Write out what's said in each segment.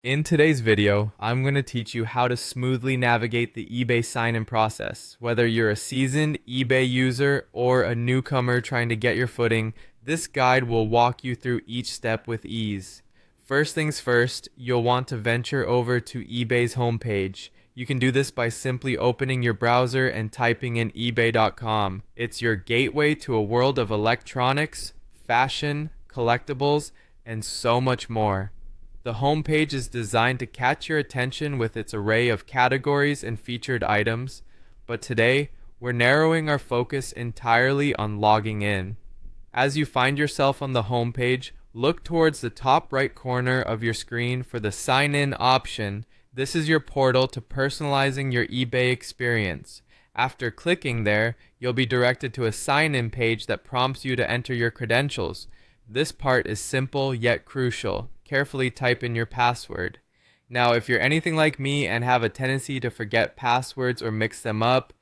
In today's video, I'm going to teach you how to smoothly navigate the eBay sign-in process. Whether you're a seasoned eBay user or a newcomer trying to get your footing, this guide will walk you through each step with ease. First things first, you'll want to venture over to eBay's homepage. You can do this by simply opening your browser and typing in ebay.com. It's your gateway to a world of electronics, fashion, collectibles, and so much more. The homepage is designed to catch your attention with its array of categories and featured items, but today we're narrowing our focus entirely on logging in. As you find yourself on the homepage, look towards the top right corner of your screen for the Sign In option. This is your portal to personalizing your eBay experience. After clicking there, you'll be directed to a sign-in page that prompts you to enter your credentials. This part is simple yet crucial. Carefully type in your password. Now, if you're anything like me and have a tendency to forget passwords or mix them up,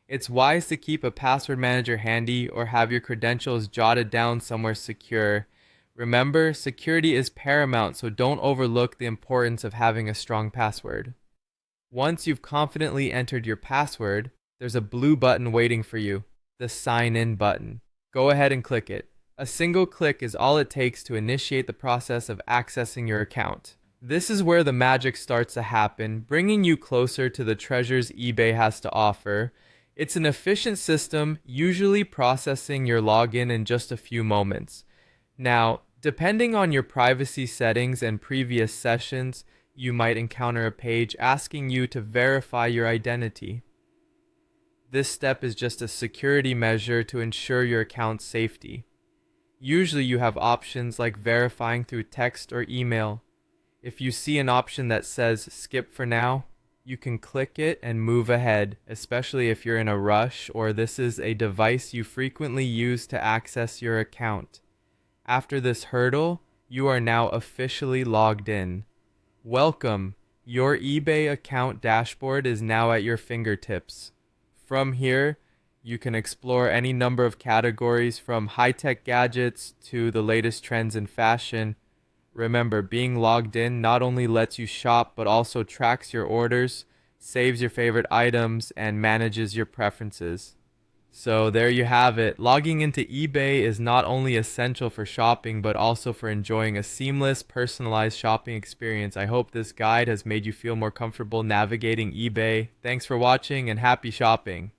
it's wise to keep a password manager handy or have your credentials jotted down somewhere secure. Remember, security is paramount, so don't overlook the importance of having a strong password. Once you've confidently entered your password, there's a blue button waiting for you, the Sign In button. Go ahead and click it. A single click is all it takes to initiate the process of accessing your account. This is where the magic starts to happen, bringing you closer to the treasures eBay has to offer. It's an efficient system, usually processing your login in just a few moments. Now, depending on your privacy settings and previous sessions, you might encounter a page asking you to verify your identity. This step is just a security measure to ensure your account's safety. Usually you have options like verifying through text or email. If you see an option that says skip for now, you can click it and move ahead, especially if you're in a rush or this is a device you frequently use to access your account. After this hurdle, you are now officially logged in. Welcome! Your eBay account dashboard is now at your fingertips. From here, you can explore any number of categories from high-tech gadgets to the latest trends in fashion. Remember, being logged in not only lets you shop but also tracks your orders, saves your favorite items, and manages your preferences. So there you have it. Logging into eBay is not only essential for shopping but also for enjoying a seamless, personalized shopping experience. I hope this guide has made you feel more comfortable navigating eBay. Thanks for watching and happy shopping.